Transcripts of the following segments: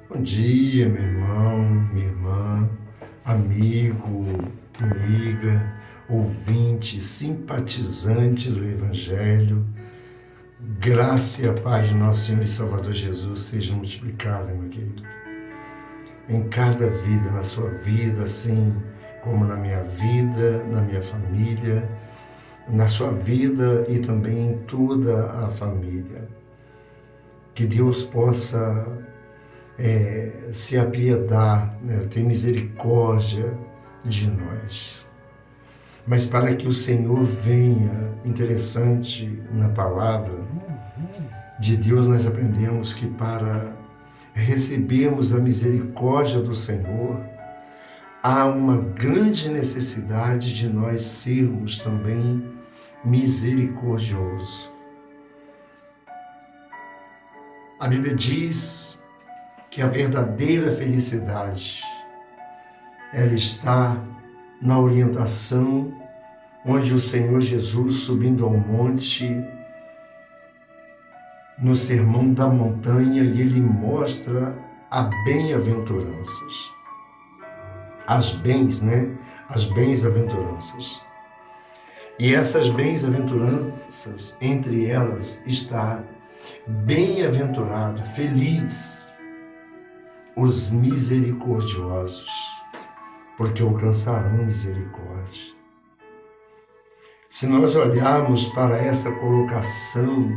Bom dia, meu irmão, minha irmã, amigo, amiga, ouvinte, simpatizante do Evangelho. Graça e a paz de nosso Senhor e Salvador Jesus seja multiplicada, meu querido. Em cada vida, na sua vida, assim como na minha vida, na minha família, na sua vida e também em toda a família. Que Deus possa se apiedar, ter misericórdia de nós. Mas para que o Senhor venha, interessante na palavra de Deus, nós aprendemos que para recebermos a misericórdia do Senhor, há uma grande necessidade de nós sermos também misericordiosos. A Bíblia diz que a verdadeira felicidade, ela está na orientação onde o Senhor Jesus, subindo ao monte, no Sermão da Montanha, e ele mostra as bem-aventuranças. As bem-aventuranças. E essas bem-aventuranças, entre elas está bem-aventurado, feliz, os misericordiosos, porque alcançarão misericórdia. Se nós olharmos para essa colocação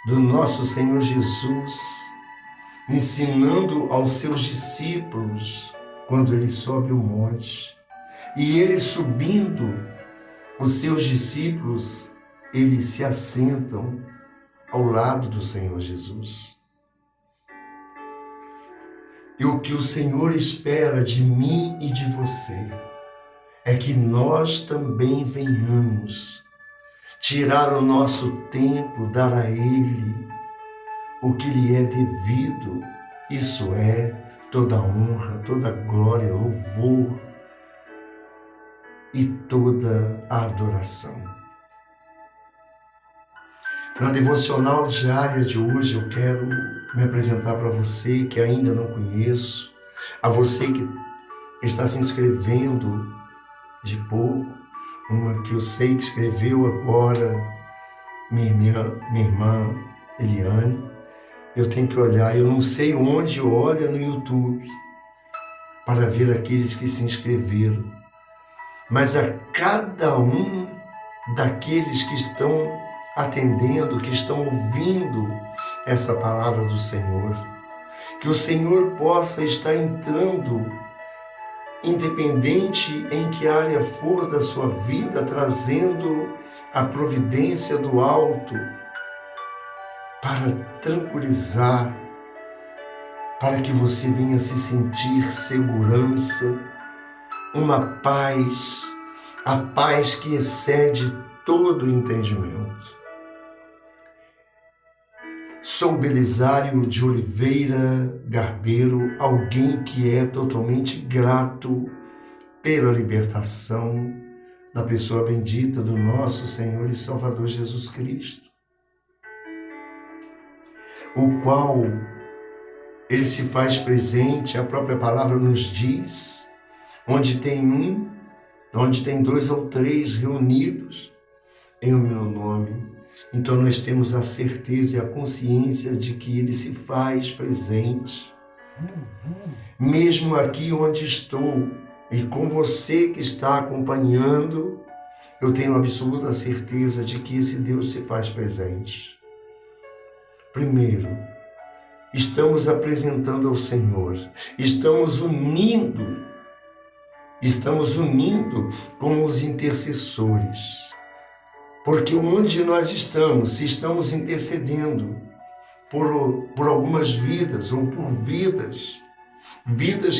do nosso Senhor Jesus, ensinando aos seus discípulos, quando ele sobe o monte, e ele subindo, os seus discípulos, eles se assentam ao lado do Senhor Jesus. E o que o Senhor espera de mim e de você é que nós também venhamos tirar o nosso tempo, dar a Ele o que lhe é devido, isso é, toda honra, toda glória, louvor e toda a adoração. Na devocional diária de hoje, eu quero me apresentar para você que ainda não conheço, a você que está se inscrevendo de pouco, uma que eu sei que escreveu agora, minha irmã Eliane. Eu tenho que olhar, eu não sei onde olha no YouTube para ver aqueles que se inscreveram, mas a cada um daqueles que estão atendendo, que estão ouvindo essa palavra do Senhor, que o Senhor possa estar entrando, independente em que área for da sua vida, trazendo a providência do alto para tranquilizar, para que você venha se sentir segurança, uma paz, a paz que excede todo o entendimento. Sou Belisário de Oliveira Garbeiro, alguém que é totalmente grato pela libertação da pessoa bendita do nosso Senhor e Salvador Jesus Cristo, o qual ele se faz presente, a própria palavra nos diz, onde tem dois ou três reunidos em o meu nome. Então nós temos a certeza e a consciência de que ele se faz presente. Mesmo aqui onde estou e com você que está acompanhando, eu tenho absoluta certeza de que esse Deus se faz presente. Primeiro, estamos apresentando ao Senhor, estamos unindo com os intercessores. Porque onde nós estamos, se estamos intercedendo por algumas vidas ou por vidas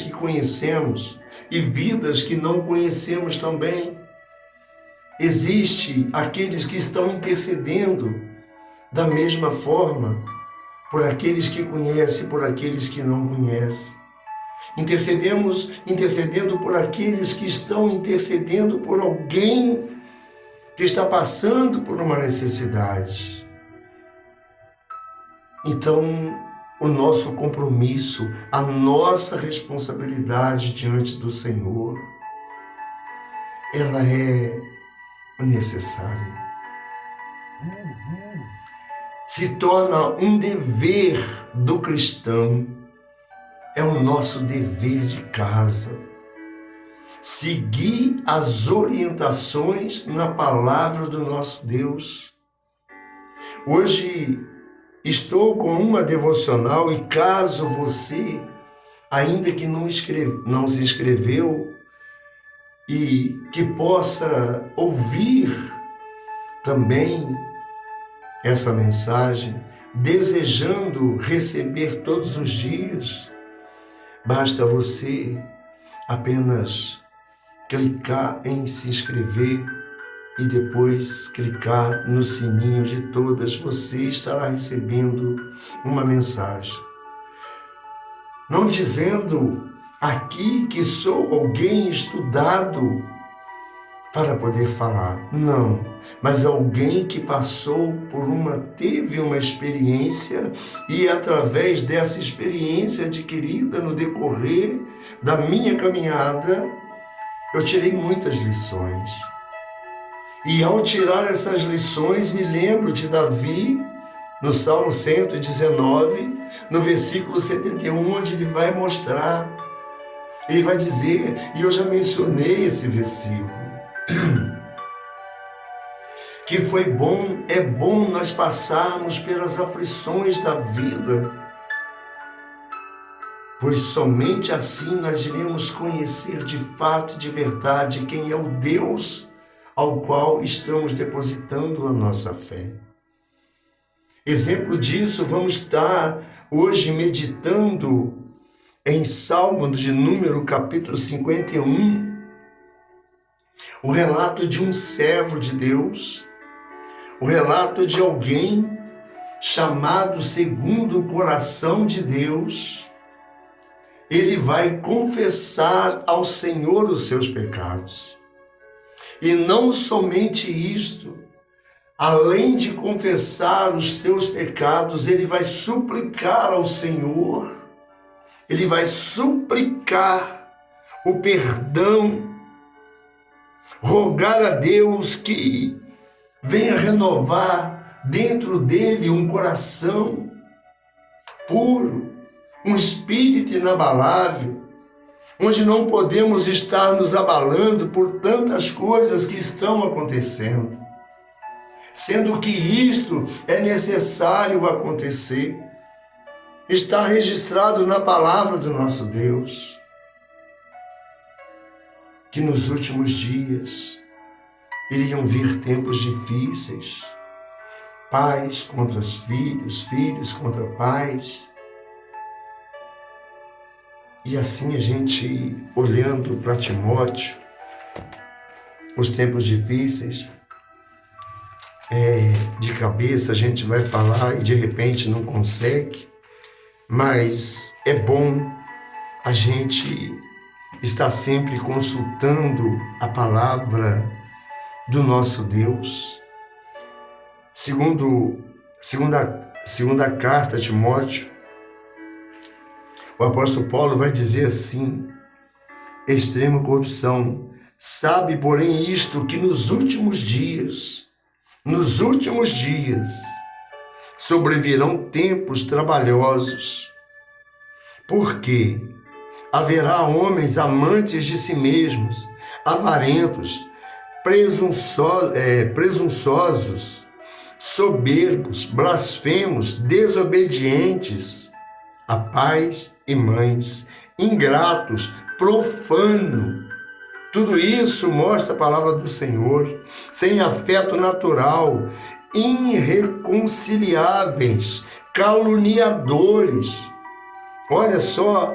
que conhecemos e vidas que não conhecemos também, existe aqueles que estão intercedendo da mesma forma por aqueles que conhecem e por aqueles que não conhecem. Intercedendo por aqueles que estão intercedendo por alguém que está passando por uma necessidade. Então, o nosso compromisso, a nossa responsabilidade diante do Senhor, ela é necessária. Se torna um dever do cristão, é o nosso dever de casa. Seguir as orientações na palavra do nosso Deus. Hoje estou com uma devocional e caso você, ainda que não se inscreveu, e que possa ouvir também essa mensagem, desejando receber todos os dias, basta você apenas clicar em se inscrever e depois clicar no sininho de todas, você estará recebendo uma mensagem. Não dizendo aqui que sou alguém estudado para poder falar, não, mas alguém que teve uma experiência e através dessa experiência adquirida no decorrer da minha caminhada, eu tirei muitas lições. E ao tirar essas lições, me lembro de Davi, no Salmo 119, no versículo 71, onde ele vai mostrar, ele vai dizer, e eu já mencionei esse versículo, que é bom nós passarmos pelas aflições da vida, pois somente assim nós iremos conhecer de fato e de verdade quem é o Deus ao qual estamos depositando a nossa fé. Exemplo disso, vamos estar hoje meditando em Salmo de número capítulo 51, o relato de um servo de Deus, o relato de alguém chamado segundo o coração de Deus. Ele vai confessar ao Senhor os seus pecados. E não somente isto, além de confessar os seus pecados, ele vai suplicar ao Senhor, ele vai suplicar o perdão, rogar a Deus que venha renovar dentro dele um coração puro, um espírito inabalável, onde não podemos estar nos abalando por tantas coisas que estão acontecendo, sendo que isto é necessário acontecer. Está registrado na palavra do nosso Deus, que nos últimos dias iriam vir tempos difíceis, pais contra os filhos, filhos contra pais. E assim a gente, olhando para Timóteo, os tempos difíceis, de cabeça a gente vai falar e de repente não consegue, mas é bom a gente estar sempre consultando a palavra do nosso Deus. Segunda carta a Timóteo, o apóstolo Paulo vai dizer assim: extrema corrupção, sabe, porém, isto, que nos últimos dias, sobrevirão tempos trabalhosos, porque haverá homens amantes de si mesmos, avarentos, presunçosos, soberbos, blasfemos, desobedientes a pais e mães, ingratos, profano. Tudo isso mostra a palavra do Senhor, sem afeto natural, irreconciliáveis, caluniadores, olha só,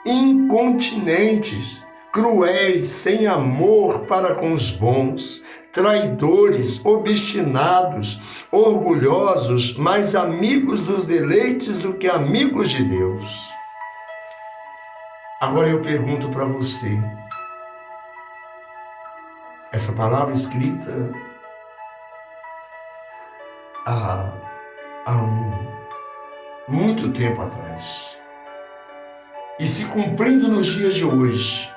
incontinentes, cruéis, sem amor para com os bons, traidores, obstinados, orgulhosos, mais amigos dos deleites do que amigos de Deus. Agora eu pergunto para você, essa palavra escrita há muito tempo atrás. E se cumprindo nos dias de hoje,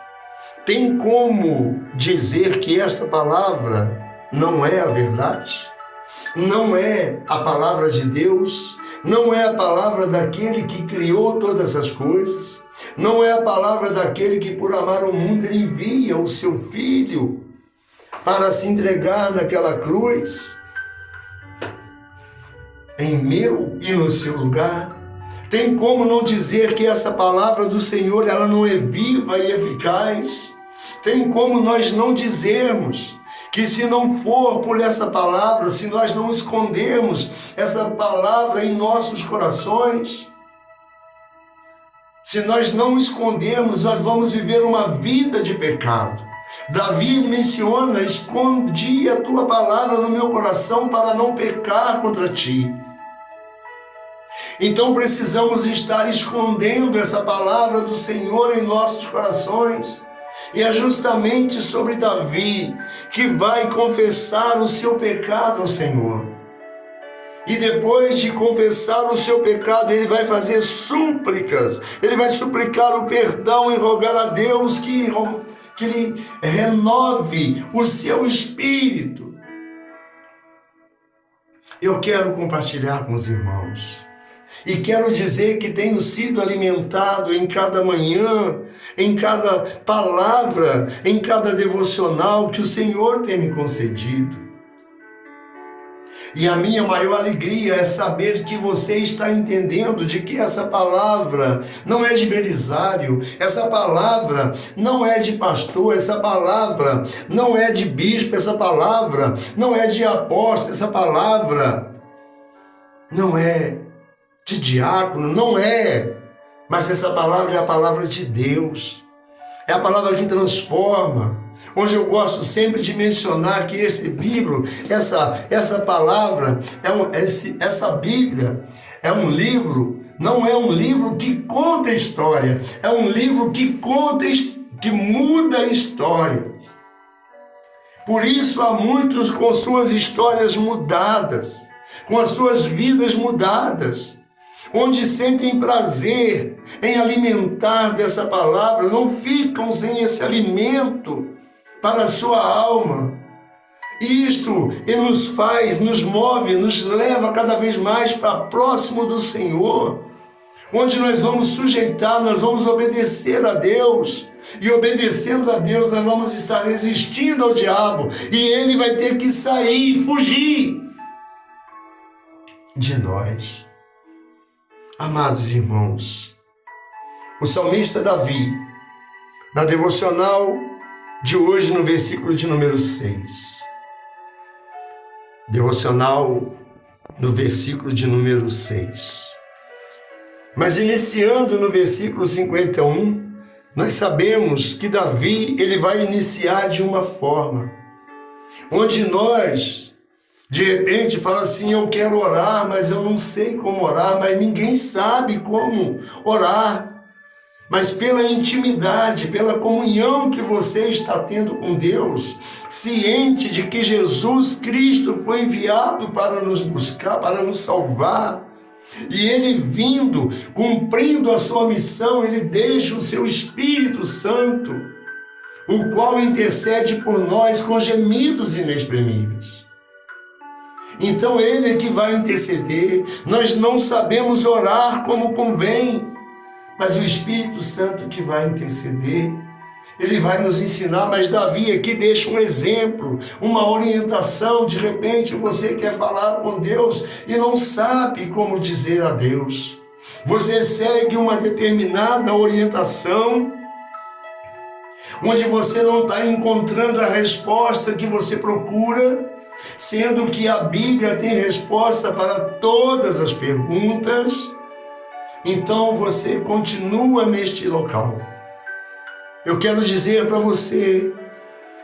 tem como dizer que esta palavra não é a verdade? Não é a palavra de Deus? Não é a palavra daquele que criou todas as coisas? Não é a palavra daquele que, por amar o mundo, ele envia o seu Filho para se entregar naquela cruz, em meu e no seu lugar? Tem como não dizer que essa palavra do Senhor, ela não é viva e eficaz? Tem como nós não dizermos que se não for por essa palavra, se nós não escondermos essa palavra em nossos corações, se nós não escondermos, nós vamos viver uma vida de pecado. Davi menciona: escondi a tua palavra no meu coração para não pecar contra ti. Então precisamos estar escondendo essa palavra do Senhor em nossos corações. E é justamente sobre Davi que vai confessar o seu pecado ao Senhor. E depois de confessar o seu pecado, ele vai fazer súplicas. Ele vai suplicar o perdão e rogar a Deus que lhe renove o seu espírito. Eu quero compartilhar com os irmãos. E quero dizer que tenho sido alimentado em cada manhã, em cada palavra, em cada devocional que o Senhor tem me concedido. E a minha maior alegria é saber que você está entendendo de que essa palavra não é de Belisário, essa palavra não é de pastor, essa palavra não é de bispo, essa palavra não é de apóstolo, essa palavra não é de diácono, não é. Mas essa palavra é a palavra de Deus. É a palavra que transforma. Onde eu gosto sempre de mencionar que esse livro, essa palavra, essa Bíblia é um livro, não é um livro que conta história, é um livro que muda histórias. Por isso há muitos com suas histórias mudadas, com as suas vidas mudadas, onde sentem prazer em alimentar dessa palavra, não ficam sem esse alimento para a sua alma. E isto nos faz, nos move, nos leva cada vez mais para próximo do Senhor, onde nós vamos sujeitar, nós vamos obedecer a Deus. E obedecendo a Deus, nós vamos estar resistindo ao diabo, e ele vai ter que sair, fugir de nós. Amados irmãos, o salmista Davi, na devocional de hoje, no versículo de número 6, devocional no versículo de número 6, mas iniciando no versículo 51, nós sabemos que Davi, ele vai iniciar de uma forma, onde nós, de repente, fala assim: eu quero orar, mas eu não sei como orar, mas ninguém sabe como orar. Mas pela intimidade, pela comunhão que você está tendo com Deus, ciente de que Jesus Cristo foi enviado para nos buscar, para nos salvar, e ele vindo, cumprindo a sua missão, ele deixa o seu Espírito Santo, o qual intercede por nós com gemidos inexprimíveis. Então ele é que vai interceder. Nós não sabemos orar como convém, mas o Espírito Santo que vai interceder, ele vai nos ensinar. Mas Davi aqui deixa um exemplo, uma orientação. De repente você quer falar com Deus e não sabe como dizer a Deus. Você segue uma determinada orientação, onde você não está encontrando a resposta que você procura, sendo que a Bíblia tem resposta para todas as perguntas. Então você continua neste local. Eu quero dizer para você,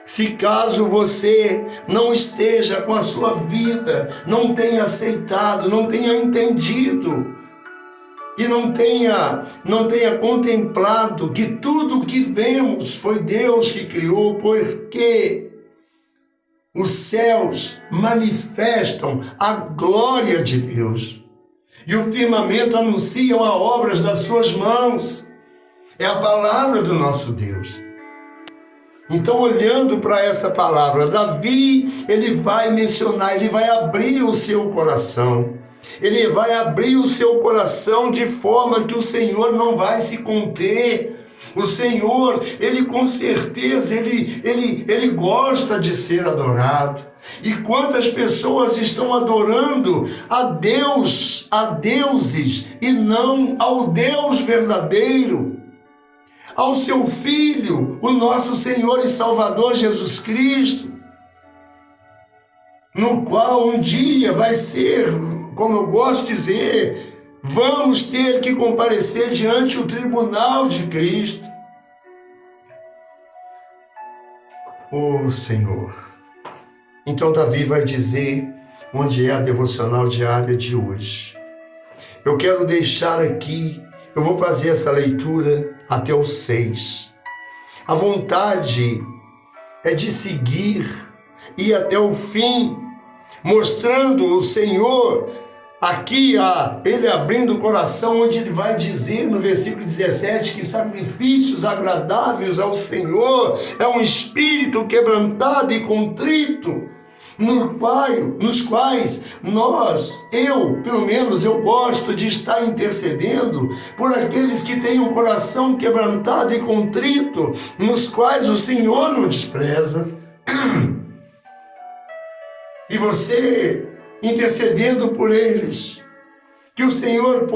se caso você não esteja com a sua vida, não tenha aceitado, não tenha entendido e não tenha contemplado que tudo o que vemos foi Deus que criou, porque os céus manifestam a glória de Deus. e o firmamento anunciam as obras das suas mãos. É a palavra do nosso Deus. Então, olhando para essa palavra, Davi, ele vai mencionar, ele vai abrir o seu coração. Ele vai abrir o seu coração de forma que o Senhor não vai se conter. O Senhor, ele com certeza, ele gosta de ser adorado. E quantas pessoas estão adorando a Deus, a deuses, e não ao Deus verdadeiro, ao seu Filho, o nosso Senhor e Salvador Jesus Cristo, no qual um dia vai ser, como eu gosto de dizer, vamos ter que comparecer diante do tribunal de Cristo. Ô Senhor. Então Davi vai dizer onde é a devocional diária de hoje. Eu quero deixar aqui, eu vou fazer essa leitura até o 6. A vontade é de seguir e até o fim, mostrando o Senhor aqui, ele abrindo o coração, onde ele vai dizer no versículo 17 que sacrifícios agradáveis ao Senhor é um espírito quebrantado e contrito, nos quais pelo menos eu gosto de estar intercedendo por aqueles que têm um coração quebrantado e contrito, nos quais o Senhor não despreza. E você intercedendo por eles, que o Senhor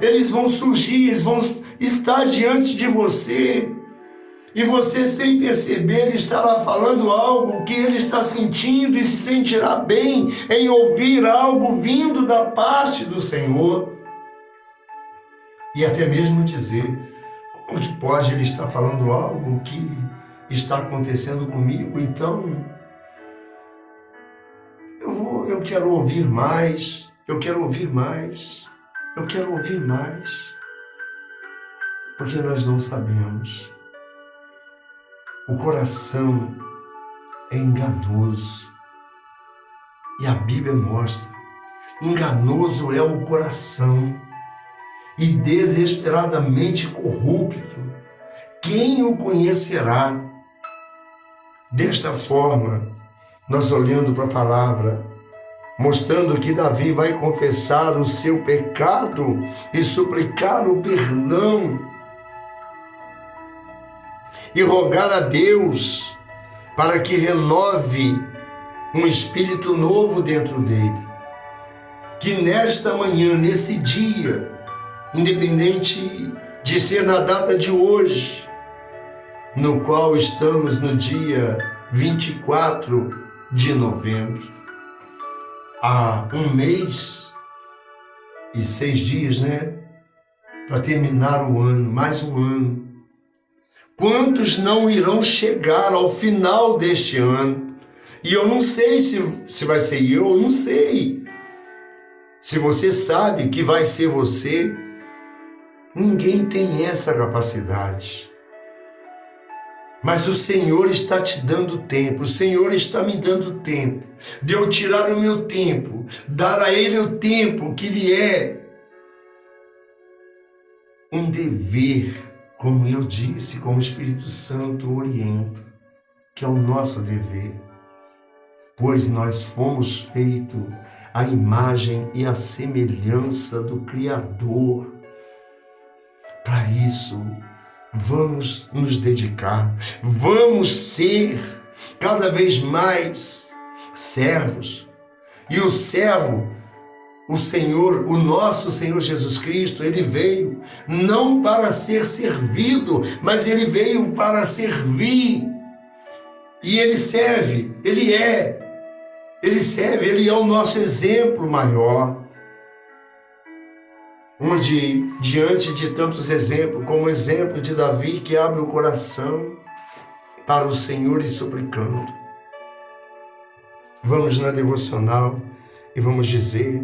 eles vão surgir, eles vão estar diante de você, e você, sem perceber, estará falando algo que ele está sentindo e se sentirá bem em ouvir algo vindo da parte do Senhor. E até mesmo dizer, como que pode ele estar falando algo que está acontecendo comigo? Então, eu quero ouvir mais, eu quero ouvir mais, eu quero ouvir mais, porque nós não sabemos. O coração é enganoso, e a Bíblia mostra, enganoso é o coração, e desesperadamente corrupto, quem o conhecerá? Desta forma, nós olhando para a palavra, mostrando que Davi vai confessar o seu pecado e suplicar o perdão e rogar a Deus para que renove um espírito novo dentro dele. Que nesta manhã, nesse dia, independente de ser na data de hoje, no qual estamos no dia 24 de novembro, há 1 mês e 6 dias, para terminar o ano, mais um ano. Quantos não irão chegar ao final deste ano? E eu não sei se vai ser eu não sei. Se você sabe que vai ser você, ninguém tem essa capacidade. Mas o Senhor está te dando tempo, o Senhor está me dando tempo, de eu tirar o meu tempo, dar a Ele o tempo que lhe é um dever, como eu disse, como o Espírito Santo orienta, que é o nosso dever, pois nós fomos feitos à imagem e à semelhança do Criador. Para isso, vamos nos dedicar, vamos ser cada vez mais servos. E o servo, o Senhor, o nosso Senhor Jesus Cristo, ele veio não para ser servido, mas ele veio para servir. E ele serve, ele é o nosso exemplo maior. Onde, diante de tantos exemplos, como o exemplo de Davi, que abre o coração para o Senhor e suplicando. Vamos na devocional e vamos dizer,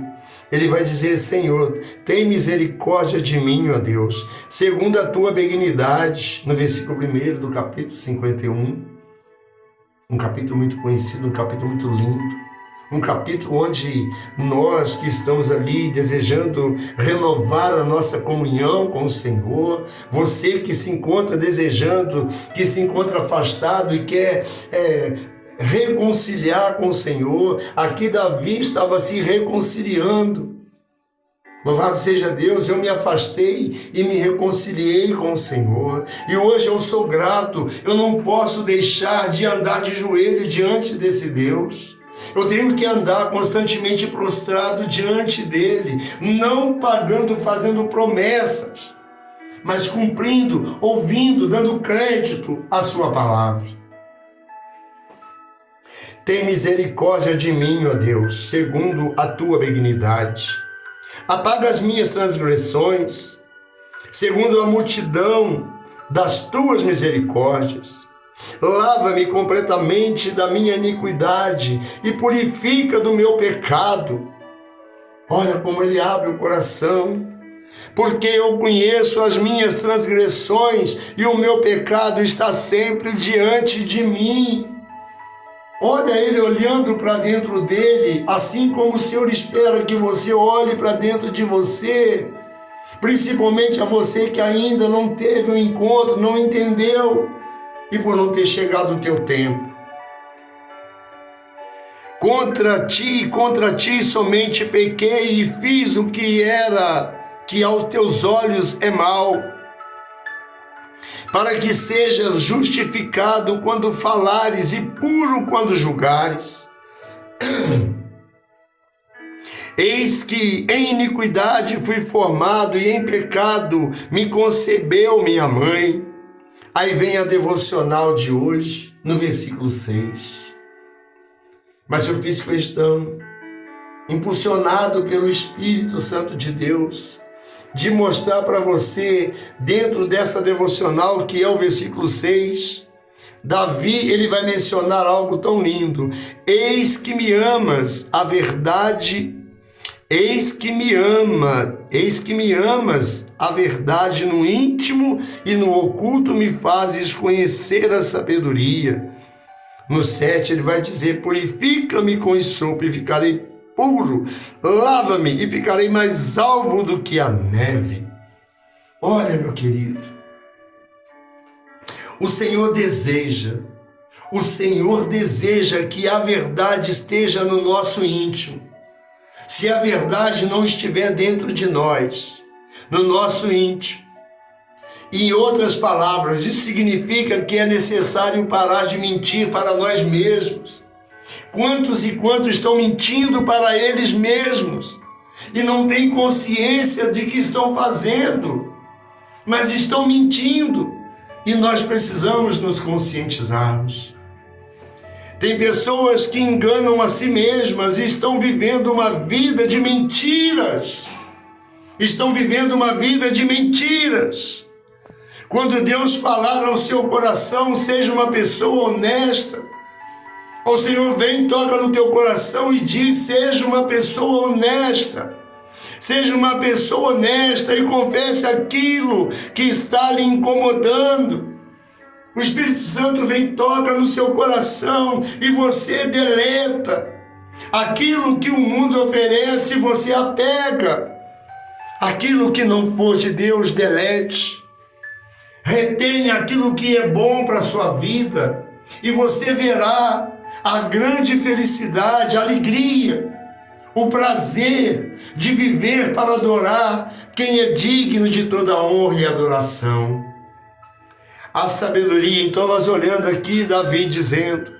ele vai dizer: Senhor, tem misericórdia de mim, ó Deus, segundo a tua benignidade, no versículo 1 do capítulo 51, um capítulo muito conhecido, um capítulo muito lindo, Um capítulo onde nós que estamos ali desejando renovar a nossa comunhão com o Senhor, você que se encontra desejando, que se encontra afastado e quer reconciliar com o Senhor, aqui Davi estava se reconciliando. Louvado seja Deus, eu me afastei e me reconciliei com o Senhor. E hoje eu sou grato, eu não posso deixar de andar de joelho diante desse Deus. Eu tenho que andar constantemente prostrado diante dele, não pagando, fazendo promessas, mas cumprindo, ouvindo, dando crédito à sua palavra. Tem misericórdia de mim, ó Deus, segundo a tua benignidade. Apaga as minhas transgressões, segundo a multidão das tuas misericórdias. Lava-me completamente da minha iniquidade e purifica do meu pecado. Olha como ele abre o coração, porque eu conheço as minhas transgressões e o meu pecado está sempre diante de mim. Olha ele olhando para dentro dele, assim como o Senhor espera que você olhe para dentro de você, principalmente a você que ainda não teve um encontro, não entendeu, e por não ter chegado o teu tempo. Contra ti somente pequei e fiz o que aos teus olhos é mal, para que sejas justificado quando falares e puro quando julgares. Eis que em iniquidade fui formado e em pecado me concebeu minha mãe. Aí vem a devocional de hoje, no versículo 6. Mas eu fiz questão, impulsionado pelo Espírito Santo de Deus, de mostrar para você, dentro dessa devocional, que é o versículo 6, Davi, ele vai mencionar algo tão lindo. Eis que me amas, a verdade, eis que me amas, a verdade no íntimo e no oculto me fazes conhecer a sabedoria. No 7 ele vai dizer, purifica-me com hisopo e ficarei puro, lava-me e ficarei mais alvo do que a neve. Olha, meu querido, o Senhor deseja que a verdade esteja no nosso íntimo. Se a verdade não estiver dentro de nós, no nosso íntimo, em outras palavras, isso significa que é necessário parar de mentir para nós mesmos. Quantos e quantos estão mentindo para eles mesmos e não têm consciência de que estão fazendo, mas estão mentindo, e nós precisamos nos conscientizarmos. Tem pessoas que enganam a si mesmas e estão vivendo uma vida de mentiras. Quando Deus falar ao seu coração, seja uma pessoa honesta. O Senhor vem, toca no teu coração e diz, seja uma pessoa honesta. Seja uma pessoa honesta e confesse aquilo que está lhe incomodando. O Espírito Santo vem, toca no seu coração e você deleta. Aquilo que o mundo oferece, você apega. Aquilo que não for de Deus, delete. Retenha aquilo que é bom para a sua vida e você verá a grande felicidade, a alegria, o prazer de viver para adorar quem é digno de toda honra e adoração. A sabedoria, então nós olhando aqui Davi dizendo,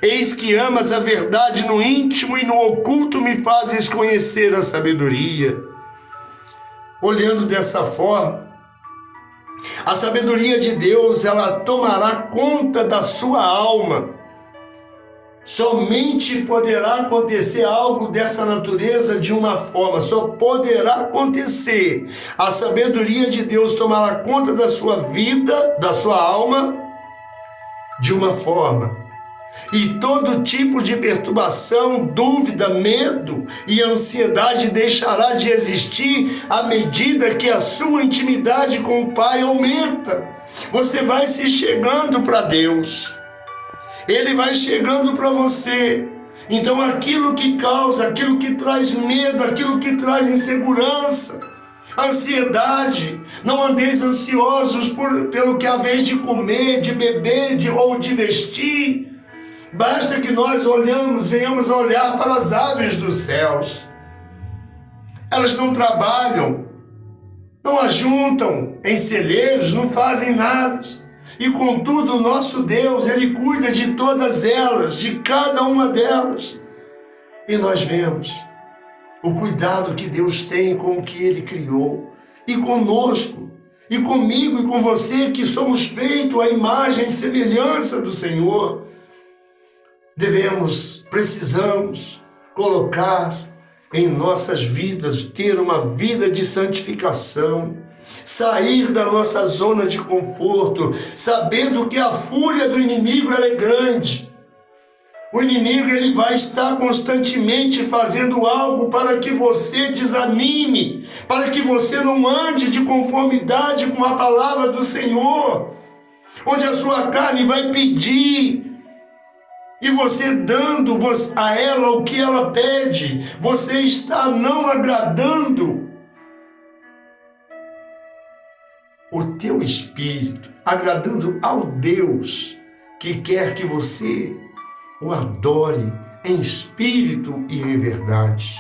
eis que amas a verdade no íntimo e no oculto me fazes conhecer a sabedoria. Olhando dessa forma, a sabedoria de Deus, ela tomará conta da sua alma. Somente poderá acontecer algo dessa natureza de uma forma, só poderá acontecer. A sabedoria de Deus tomará conta da sua vida, da sua alma, de uma forma. E todo tipo de perturbação, dúvida, medo e ansiedade deixará de existir à medida que a sua intimidade com o Pai aumenta. Você vai se chegando para Deus. Ele vai chegando para você Então aquilo que causa, aquilo que traz medo, aquilo que traz insegurança, ansiedade, não andeis ansiosos pelo que haveis de comer, de beber ou de vestir. Basta que nós venhamos a olhar para as aves dos céus. Elas não trabalham, não ajuntam em celeiros, não fazem nada. E contudo, o nosso Deus, Ele cuida de todas elas, de cada uma delas. E nós vemos o cuidado que Deus tem com o que Ele criou. E conosco, e comigo, e com você, que somos feitos à imagem e semelhança do Senhor. Precisamos colocar em nossas vidas, ter uma vida de santificação, sair da nossa zona de conforto, sabendo que a fúria do inimigo ela é grande. O inimigo ele vai estar constantemente fazendo algo para que você desanime, para que você não ande de conformidade com a palavra do Senhor, onde a sua carne vai pedir, e você dando a ela o que ela pede, você está não agradando o teu espírito, agradando ao Deus que quer que você o adore em espírito e em verdade.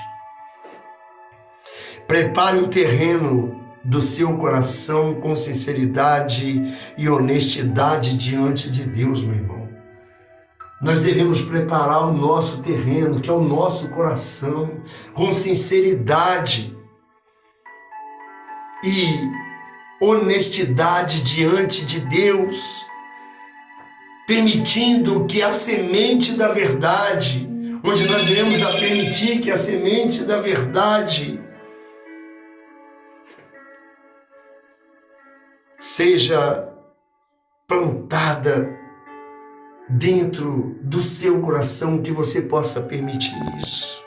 Prepare o terreno do seu coração com sinceridade e honestidade diante de Deus, meu irmão. Nós devemos preparar o nosso terreno, que é o nosso coração, com sinceridade e honestidade diante de Deus, permitindo que a semente da verdade, onde nós devemos permitir que a semente da verdade seja plantada dentro do seu coração, que você possa permitir isso.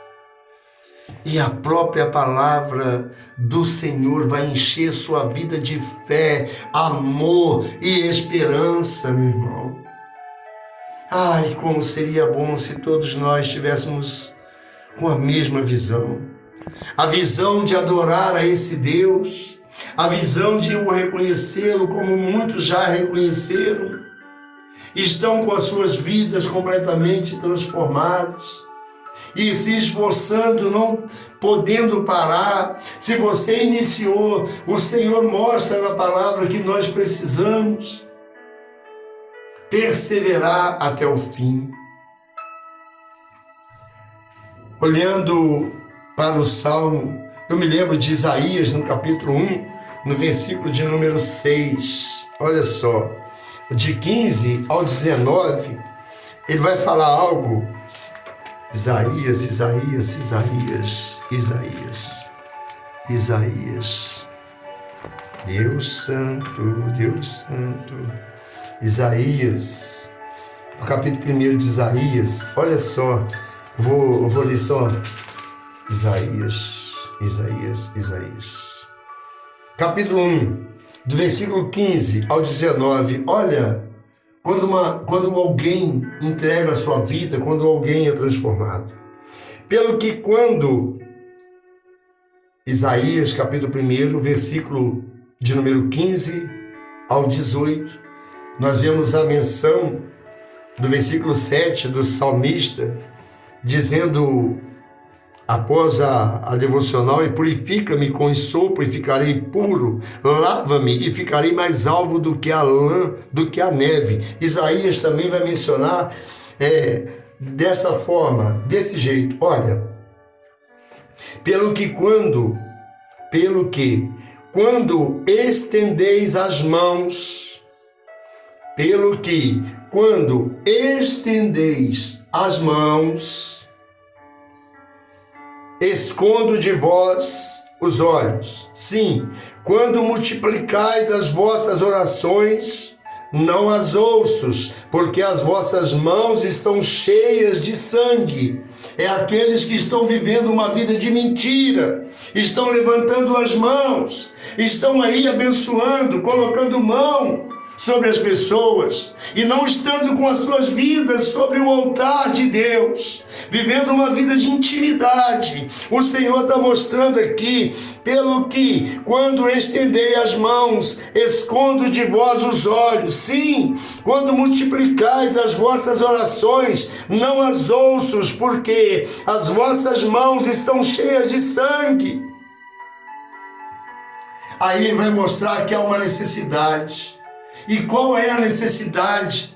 E a própria palavra do Senhor vai encher sua vida de fé, amor e esperança, meu irmão. Ai, como seria bom se todos nós estivéssemos com a mesma visão. A visão de adorar a esse Deus, a visão de o reconhecê-lo como muitos já reconheceram, estão com as suas vidas completamente transformadas e se esforçando, não podendo parar. Se você iniciou, o Senhor mostra na palavra que nós precisamos perseverar até o fim. Olhando para o Salmo, eu me lembro de Isaías, no capítulo 1, no versículo de número 6. Olha só, de 15 ao 19, ele vai falar algo. Isaías. Deus Santo. Isaías, no capítulo 1 de Isaías, olha só, eu vou ler só. Isaías. Capítulo 1, do versículo 15 ao 19, olha, quando alguém entrega a sua vida, quando alguém é transformado. Pelo que quando, Isaías, capítulo 1, versículo de número 15 ao 18, nós vemos a menção do versículo 7 do salmista, dizendo, após a devocional, e purifica-me com ensopo e ficarei puro, lava-me e ficarei mais alvo do que a lã, do que a neve. Isaías também vai mencionar dessa forma, desse jeito. Olha, pelo que quando estendeis as mãos, escondo de vós os olhos. Sim, quando multiplicais as vossas orações, não as ouço, porque as vossas mãos estão cheias de sangue. É aqueles que estão vivendo uma vida de mentira, estão levantando as mãos, estão aí abençoando, colocando mão sobre as pessoas e não estando com as suas vidas sobre o altar de Deus, vivendo uma vida de intimidade. O Senhor está mostrando aqui, pelo que, quando estendei as mãos, escondo de vós os olhos. Sim, quando multiplicais as vossas orações, não as ouço, porque as vossas mãos estão cheias de sangue. Aí ele vai mostrar que há uma necessidade. E qual é a necessidade?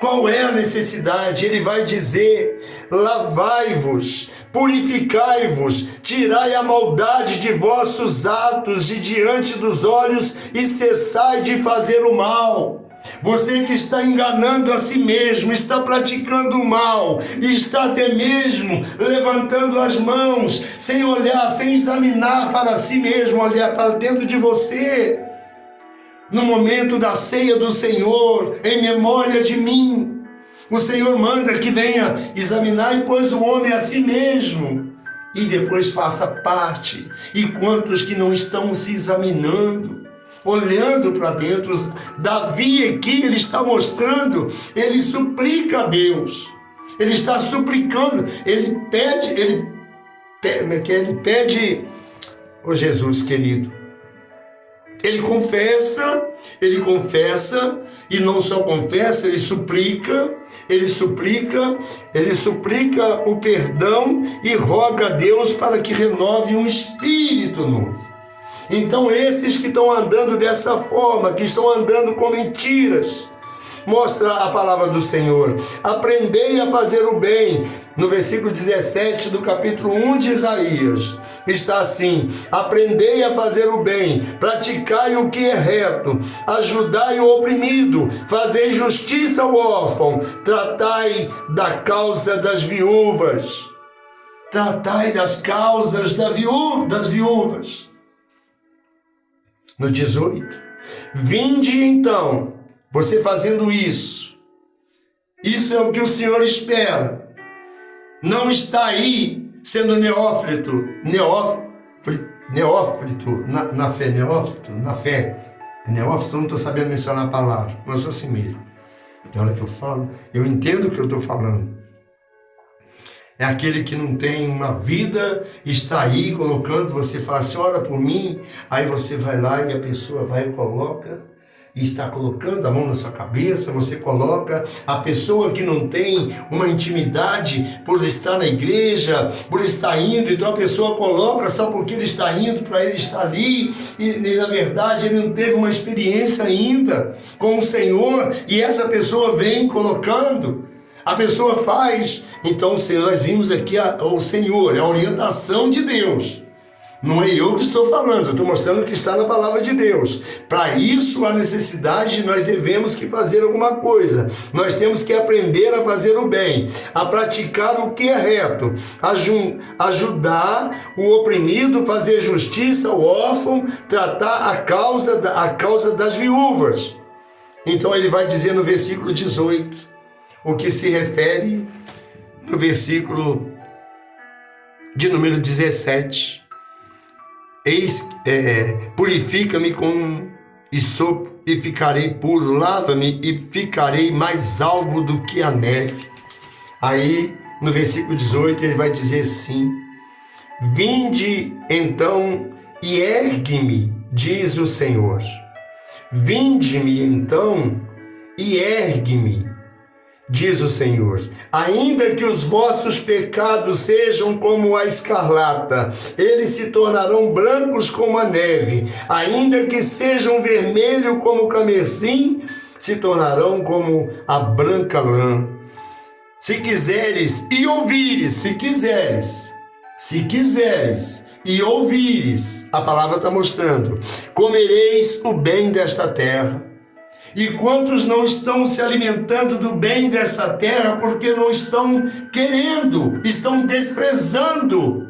Qual é a necessidade? Ele vai dizer: lavai-vos, purificai-vos, tirai a maldade de vossos atos de diante dos olhos e cessai de fazer o mal. Você que está enganando a si mesmo, está praticando o mal, e está até mesmo levantando as mãos, sem olhar, sem examinar para si mesmo, olhar para dentro de você. No momento da ceia do Senhor, em memória de mim, o Senhor manda que venha examinar e pôs o homem a si mesmo, e depois faça parte. E quantos que não estão se examinando, olhando para dentro? Davi aqui, ele está mostrando, ele suplica a Deus, ele está suplicando, ele pede, ô Jesus querido, ele confessa, e não só confessa, ele suplica o perdão e roga a Deus para que renove um espírito novo. Então esses que estão andando dessa forma, que estão andando com mentiras, mostra a palavra do Senhor: aprendei a fazer o bem. No versículo 17 do capítulo 1 de Isaías, está assim: aprendei a fazer o bem, praticai o que é reto, ajudai o oprimido, fazei justiça ao órfão, tratai da causa das viúvas. Tratai das causas das viúvas. No 18, vinde então, você fazendo isso é o que o Senhor espera. Não está aí sendo neófito na fé. Neófito, eu não estou sabendo mencionar a palavra, mas eu sou assim mesmo. Tem hora que eu falo, eu entendo o que eu estou falando. É aquele que não tem uma vida, está aí colocando, você fala assim: ora por mim, aí você vai lá e a pessoa vai e coloca, e está colocando a mão na sua cabeça, você coloca. A pessoa que não tem uma intimidade por estar na igreja, por estar indo, então a pessoa coloca só porque ele está indo, para ele estar ali, e na verdade ele não teve uma experiência ainda com o Senhor, e essa pessoa vem colocando, a pessoa faz. Então nós vimos aqui o Senhor, é a orientação de Deus. Não é eu que estou falando, eu estou mostrando o que está na palavra de Deus. Para isso, a necessidade, nós devemos que fazer alguma coisa. Nós temos que aprender a fazer o bem, a praticar o que é reto, ajudar o oprimido, fazer justiça ao órfão, tratar a causa das viúvas. Então ele vai dizer no versículo 18, o que se refere no versículo de número 17. Purifica-me com hisopo e ficarei puro, lava-me e ficarei mais alvo do que a neve. Aí no versículo 18 ele vai dizer assim: vinde então e ergue-me, diz o Senhor. Vinde-me então e ergue-me, diz o Senhor. Ainda que os vossos pecados sejam como a escarlata, eles se tornarão brancos como a neve. Ainda que sejam vermelhos como o carmesim, se tornarão como a branca lã. Se quiseres e ouvires, se quiseres e ouvires, a palavra está mostrando, comereis o bem desta terra. E quantos não estão se alimentando do bem dessa terra porque não estão querendo, estão desprezando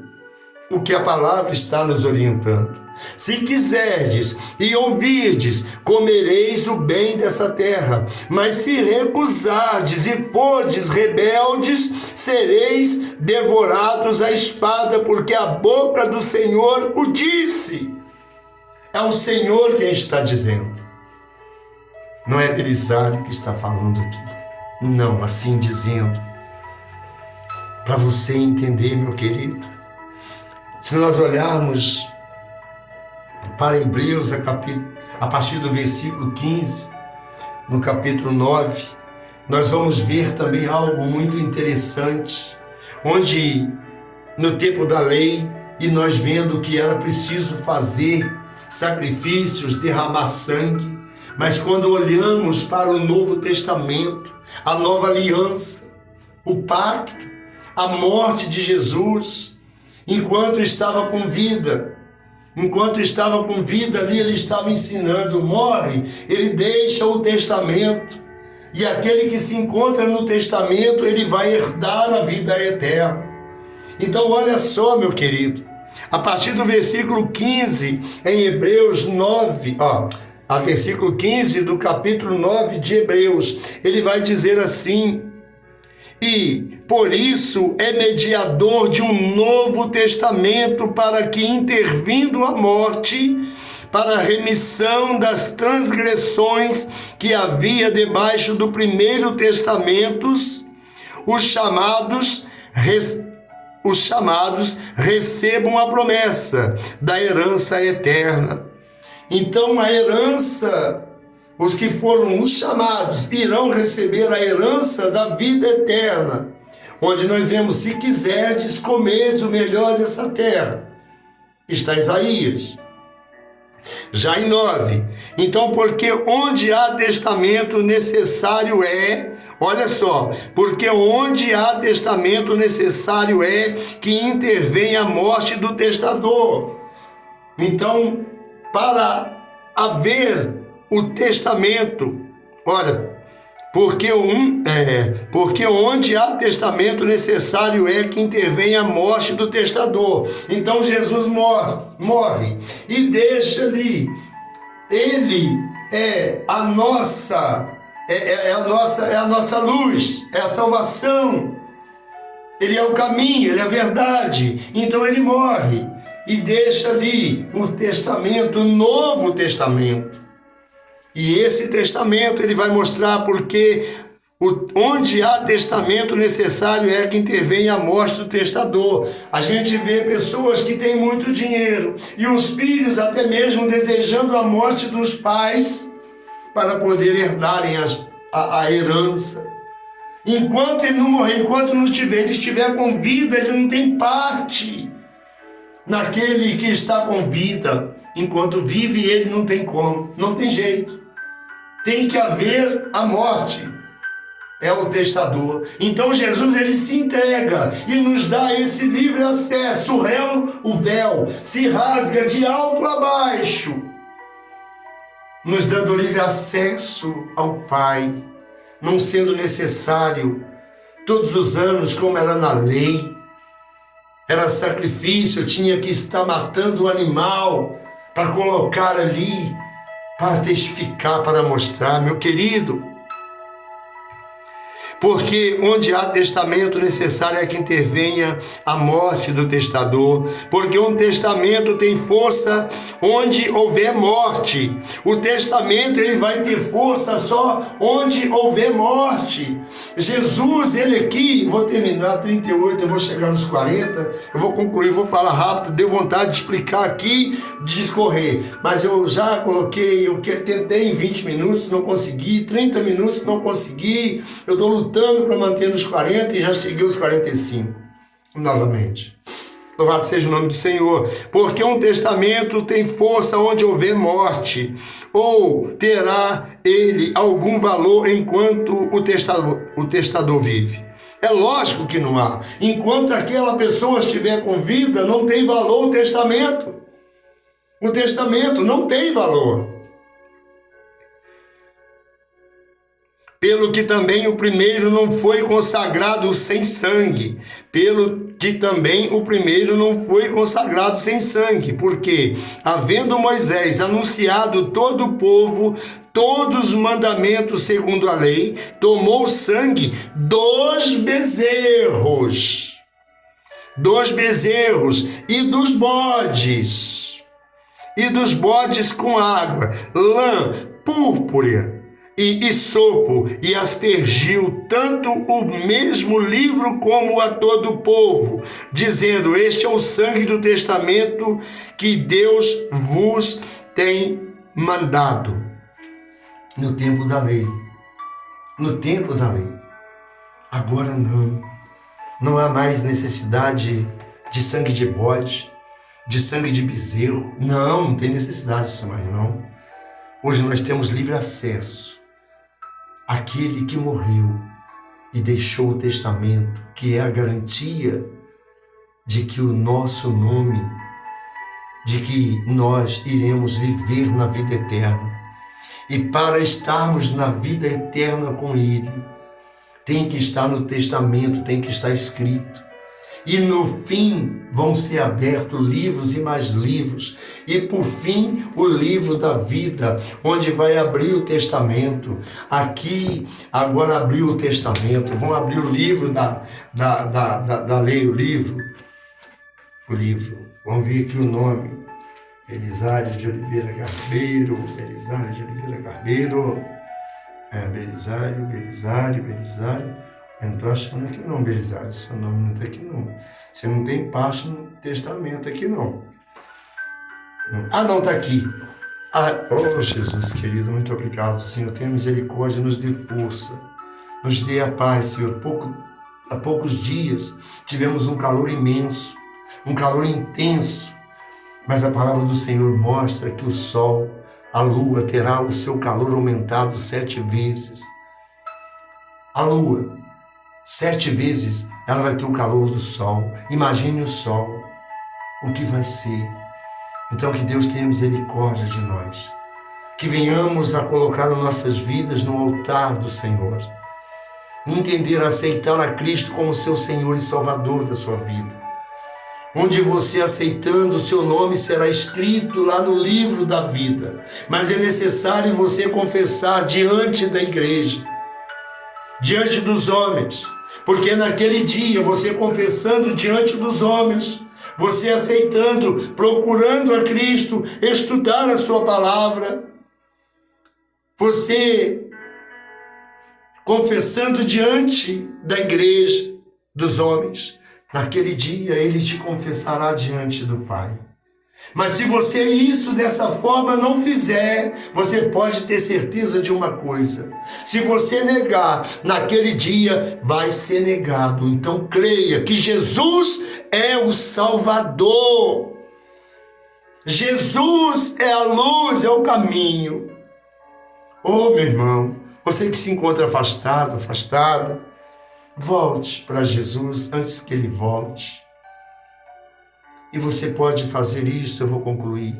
o que a palavra está nos orientando. Se quiserdes e ouvirdes, comereis o bem dessa terra. Mas se recusardes e fordes rebeldes, sereis devorados à espada, porque a boca do Senhor o disse. É o Senhor quem está dizendo. Não é Belisário que está falando aqui. Não, assim dizendo. Para você entender, meu querido. Se nós olharmos para Hebreus, a partir do versículo 15, no capítulo 9, nós vamos ver também algo muito interessante, onde no tempo da lei, e nós vendo que era preciso fazer sacrifícios, derramar sangue, mas quando olhamos para o Novo Testamento, a nova aliança, o pacto, a morte de Jesus, enquanto estava com vida ali, ele estava ensinando, morre, ele deixa o testamento, e aquele que se encontra no testamento, ele vai herdar a vida eterna. Então olha só, meu querido, a partir do versículo 15, em Hebreus 9, a versículo 15 do capítulo 9 de Hebreus, ele vai dizer assim: e por isso é mediador de um novo testamento, para que, intervindo a morte, para a remissão das transgressões que havia debaixo do primeiro testamento, os chamados recebam a promessa da herança eterna. Então a herança, os que foram os chamados irão receber a herança da vida eterna, onde nós vemos: se quiserdes, comerdes o melhor dessa terra. Está Isaías. Já em 9, então, porque onde há testamento necessário olha só, porque onde há testamento necessário que intervenha a morte do testador. Então, para haver o testamento, olha, porque onde há testamento necessário que intervenha a morte do testador. Então Jesus morre e deixa ali. Ele é a nossa luz, é a salvação. Ele é o caminho, ele é a verdade. Então ele morre e deixa ali o testamento, o Novo Testamento. E esse testamento ele vai mostrar porque onde há testamento necessário que intervém a morte do testador. A gente vê pessoas que têm muito dinheiro e os filhos até mesmo desejando a morte dos pais para poder herdarem a herança. Enquanto ele não morrer, enquanto ele estiver com vida, ele não tem parte naquele que está com vida. Enquanto vive, ele não tem como, não tem jeito. Tem que haver a morte, é o testador. Então Jesus ele se entrega e nos dá esse livre acesso. O véu se rasga de alto a baixo, nos dando livre acesso ao Pai, não sendo necessário todos os anos, como era na lei, era sacrifício, tinha que estar matando o animal para colocar ali, para testificar, para mostrar, meu querido. Porque onde há testamento necessário que intervenha a morte do testador, porque um testamento tem força onde houver morte. O testamento ele vai ter força só onde houver morte. Jesus, ele aqui, vou terminar 38, eu vou chegar nos 40, eu vou concluir, vou falar rápido, deu vontade de explicar aqui, de discorrer, mas eu já coloquei, eu tentei em 20 minutos, não consegui, 30 minutos não consegui, eu estou lutando para manter nos 40 e já cheguei aos 45, novamente. Louvado seja o nome do Senhor, porque um testamento tem força onde houver morte, ou terá ele algum valor enquanto o testador vive? É lógico que não há. Enquanto aquela pessoa estiver com vida, não tem valor o testamento. O testamento não tem valor. Pelo que também o primeiro não foi consagrado sem sangue. Porque, havendo Moisés anunciado todo o povo todos os mandamentos segundo a lei, tomou o sangue dos bezerros e dos bodes com água, lã, púrpura e sopo, e aspergiu tanto o mesmo livro como a todo o povo, dizendo: este é o sangue do testamento que Deus vos tem mandado. No tempo da lei. No tempo da lei. Agora não há mais necessidade de sangue de bode, de sangue de bezerro. Não tem necessidade disso mais, não. Hoje nós temos livre acesso àquele que morreu e deixou o testamento, que é a garantia de que o nosso nome, de que nós iremos viver na vida eterna. E para estarmos na vida eterna com Ele, tem que estar no testamento, tem que estar escrito. E no fim vão ser abertos livros e mais livros. E por fim o livro da vida, onde vai abrir o testamento. Aqui agora abriu o testamento, vão abrir o livro da lei, o livro. Vamos ver aqui o nome. Belisário de Oliveira Garbeiro. Belisário. Eu não estou achando aqui não, Belisário. Seu nome não está aqui não. Você não tem parte no testamento aqui não. Ah, não, está aqui. Oh, Jesus querido, muito obrigado, Senhor. Tenha misericórdia, nos dê força. Nos dê a paz, Senhor. Há poucos dias tivemos um calor imenso, um calor intenso. Mas a palavra do Senhor mostra que o sol, a lua, terá o seu calor aumentado 7 vezes. A lua, 7 vezes, ela vai ter o calor do sol. Imagine o sol, o que vai ser. Então que Deus tenha misericórdia de nós. Que venhamos a colocar as nossas vidas no altar do Senhor. Entender, aceitar a Cristo como seu Senhor e Salvador da sua vida. Onde você aceitando, o seu nome será escrito lá no livro da vida. Mas é necessário você confessar diante da igreja, diante dos homens. Porque naquele dia, você confessando diante dos homens, você aceitando, procurando a Cristo, estudar a sua palavra, você confessando diante da igreja, dos homens, naquele dia ele te confessará diante do Pai. Mas se você isso dessa forma não fizer, você pode ter certeza de uma coisa: se você negar, naquele dia vai ser negado. Então creia que Jesus é o Salvador. Jesus é a luz, é o caminho. Oh, meu irmão, você que se encontra afastado, afastada, volte para Jesus antes que Ele volte. E você pode fazer isso, eu vou concluir.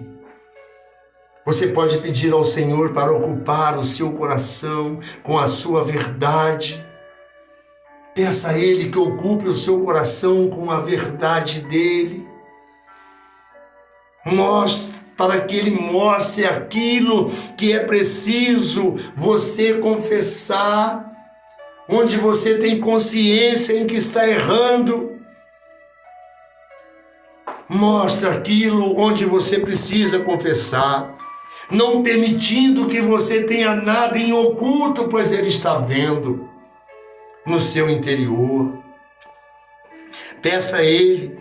Você pode pedir ao Senhor para ocupar o seu coração com a sua verdade. Peça a Ele que ocupe o seu coração com a verdade dEle. Para que Ele mostre aquilo que é preciso você confessar, onde você tem consciência em que está errando. Mostra aquilo onde você precisa confessar, não permitindo que você tenha nada em oculto, pois Ele está vendo no seu interior. Peça a Ele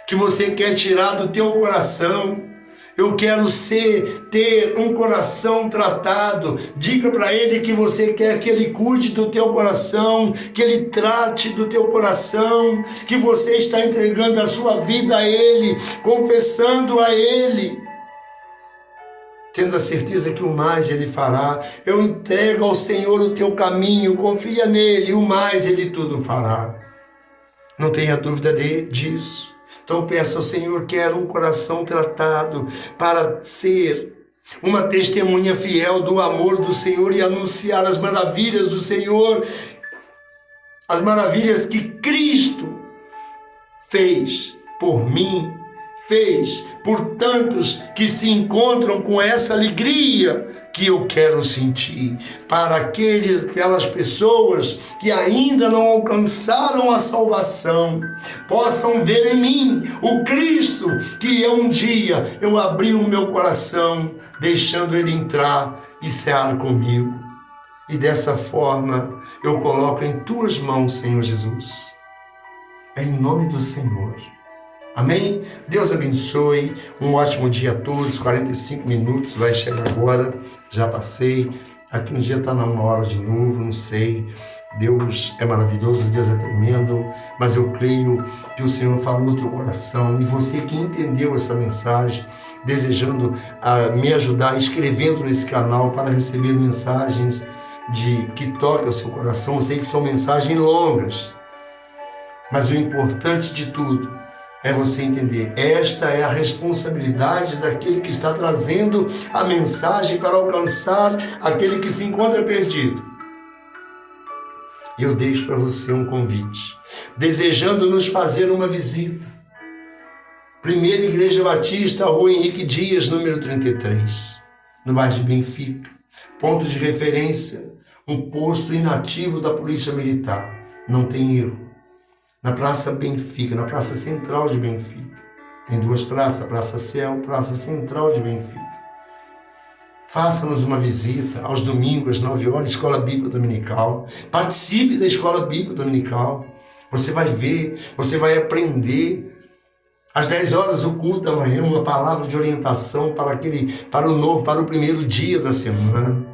que você quer tirar do teu coração. Eu quero ter um coração tratado. Diga para Ele que você quer que Ele cuide do teu coração, que Ele trate do teu coração, que você está entregando a sua vida a Ele, confessando a Ele, tendo a certeza que o mais Ele fará. Eu entrego ao Senhor o teu caminho, confia nele, o mais Ele tudo fará. Não tenha dúvida disso. Então peça ao Senhor, quero um coração tratado para ser uma testemunha fiel do amor do Senhor e anunciar as maravilhas do Senhor, as maravilhas que Cristo fez por mim, fez por tantos que se encontram com essa alegria que eu quero sentir, para aquelas pessoas que ainda não alcançaram a salvação, possam ver em mim o Cristo que um dia eu abri o meu coração, deixando Ele entrar e cear comigo. E dessa forma, eu coloco em tuas mãos, Senhor Jesus. Em nome do Senhor. Amém? Deus abençoe. Um ótimo dia a todos. 45 minutos vai chegar agora. Já passei. Aqui um dia está numa hora de novo, não sei. Deus é maravilhoso, Deus é tremendo. Mas eu creio que o Senhor falou no teu coração. E você que entendeu essa mensagem, desejando me ajudar, escrevendo nesse canal para receber mensagens que toquem o seu coração. Eu sei que são mensagens longas. Mas o importante de tudo é você entender, esta é a responsabilidade daquele que está trazendo a mensagem para alcançar aquele que se encontra perdido. E eu deixo para você um convite, desejando nos fazer uma visita. Primeira Igreja Batista, Rua Henrique Dias, número 33, no bairro de Benfica. Ponto de referência, um posto inativo da Polícia Militar. Não tem erro. Na Praça Benfica, na Praça Central de Benfica. Tem duas praças, Praça Céu, Praça Central de Benfica. Faça-nos uma visita aos domingos, às 9 horas, Escola Bíblica Dominical. Participe da Escola Bíblica Dominical. Você vai ver, você vai aprender. Às 10 horas, o culto da manhã, uma palavra de orientação para o primeiro dia da semana.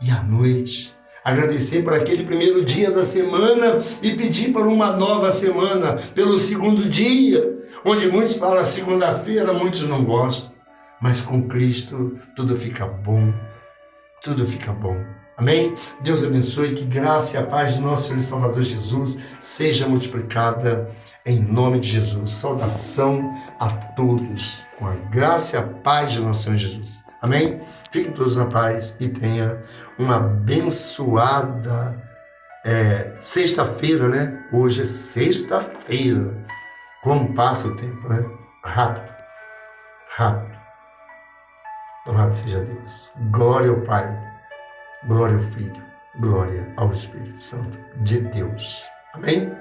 E à noite, agradecer por aquele primeiro dia da semana e pedir para uma nova semana, pelo segundo dia, onde muitos falam segunda-feira, muitos não gostam, mas com Cristo tudo fica bom, tudo fica bom. Amém? Deus abençoe, que graça e a paz de nosso Senhor e Salvador Jesus seja multiplicada em nome de Jesus. Saudação a todos, com a graça e a paz de nosso Senhor Jesus. Amém? Fiquem todos na paz e tenha uma abençoada sexta-feira, né? Hoje é sexta-feira. Como passa o tempo, né? Rápido, rápido. Louvado seja Deus. Glória ao Pai, glória ao Filho, glória ao Espírito Santo de Deus. Amém?